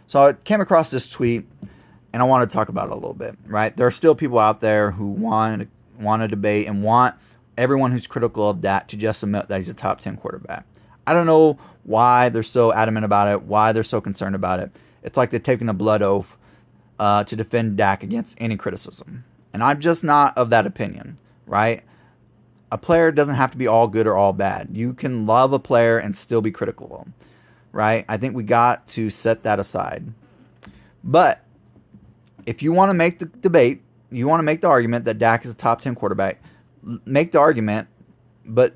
So I came across this tweet, and I want to talk about it a little bit, right? There are still people out there who want to debate and want everyone who's critical of Dak to just admit that he's a top 10 quarterback. I don't know why they're so adamant about it, why they're so concerned about it. It's like they're taking a blood oath to defend Dak against any criticism. And I'm just not of that opinion, right? A player doesn't have to be all good or all bad. You can love a player and still be critical of them, right? I think we got to set that aside. But if you want to make the debate, you want to make the argument that Dak is a top 10 quarterback, make the argument, but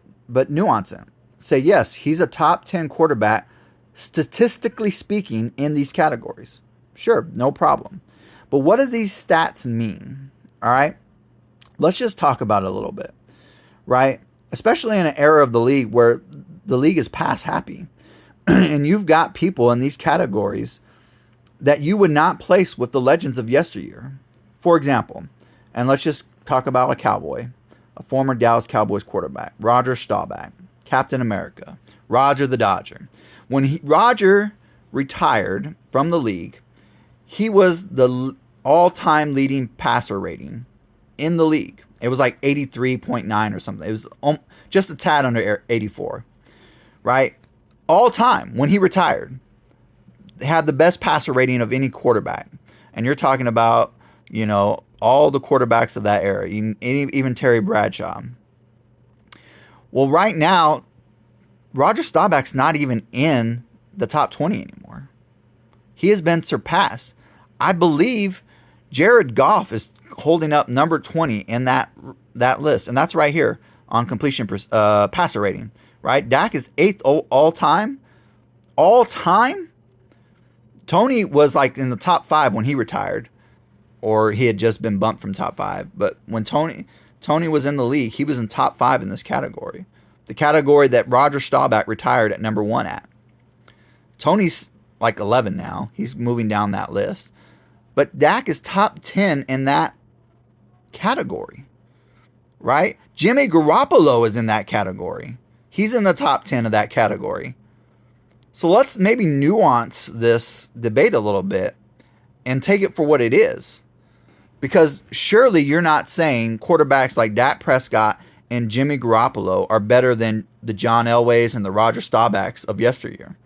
nuance it. Say, yes, he's a top 10 quarterback, statistically speaking, in these categories. Sure, no problem. But what do these stats mean? All right? Let's just talk about it a little bit, right? Especially in an era of the league where the league is pass happy. And you've got people in these categories that you would not place with the legends of yesteryear. For example, and let's just talk about a Cowboy, a former Dallas Cowboys quarterback, Roger Staubach, Captain America, Roger the Dodger. When Roger retired from the league, he was the all-time leading passer rating in the league. It was like 83.9 or something. It was just a tad under 84, right? All time when he retired, they had the best passer rating of any quarterback. And you're talking about, all the quarterbacks of that era, even Terry Bradshaw. Well, right now, Roger Staubach's not even in the top 20 anymore. He has been surpassed. I believe Jared Goff is holding up number 20 in that list. And that's right here on completion passer rating, right? Dak is 8th all time. All time? Tony was like in the top 5 when he retired, or he had just been bumped from top 5. But when Tony was in the league, he was in top 5 in this category. The category that Roger Staubach retired at number 1 at. Tony's like 11 now. He's moving down that list. But Dak is top 10 in that category, right? Jimmy Garoppolo is in that category. He's in the top 10 of that category. So let's maybe nuance this debate a little bit and take it for what it is. Because surely you're not saying quarterbacks like Dak Prescott and Jimmy Garoppolo are better than the John Elways and the Roger Staubachs of yesteryear.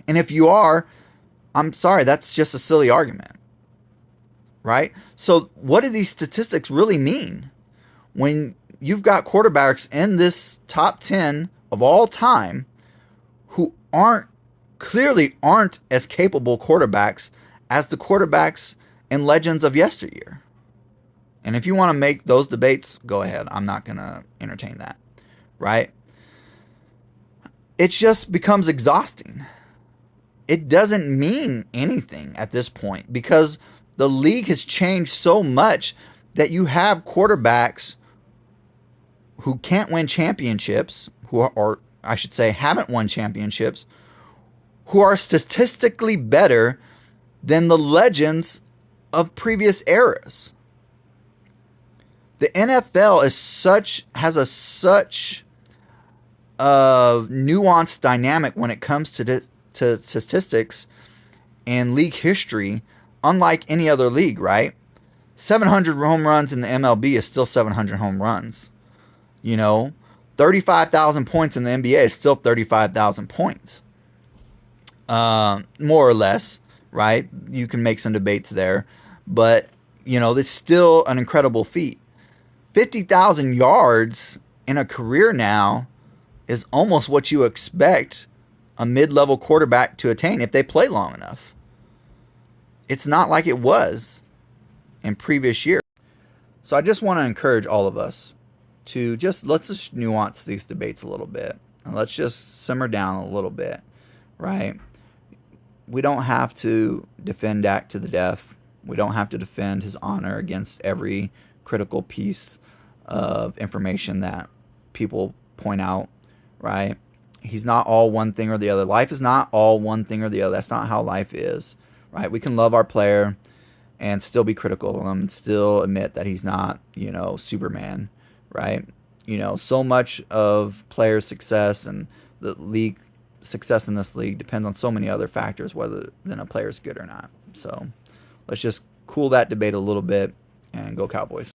And if you are, I'm sorry, that's just a silly argument, right? So what do these statistics really mean? When you've got quarterbacks in this top 10 of all time who clearly aren't as capable quarterbacks as the quarterbacks and legends of yesteryear. And if you want to make those debates, go ahead. I'm not going to entertain that, right? It just becomes exhausting. It doesn't mean anything at this point because the league has changed so much that you have quarterbacks who can't win championships, or I should say haven't won championships, who are statistically better than the legends of previous eras. The NFL has a such nuanced dynamic when it comes to statistics and league history, unlike any other league, right? 700 home runs in the MLB is still 700 home runs. 35,000 points in the NBA is still 35,000 points. More or less, right? You can make some debates there, but it's still an incredible feat. 50,000 yards in a career now is almost what you expect a mid-level quarterback to attain if they play long enough. It's not like it was in previous years. So I just want to encourage all of us to let's just nuance these debates a little bit. And let's just simmer down a little bit, right? We don't have to defend Dak to the death. We don't have to defend his honor against every critical piece of information that people point out, right? He's not all one thing or the other. Life is not all one thing or the other. That's not how life is, right? We can love our player and still be critical of him and still admit that he's not, Superman, right? So much of players' success and the league success in this league depends on so many other factors whether than a player's good or not. So let's just cool that debate a little bit and go Cowboys.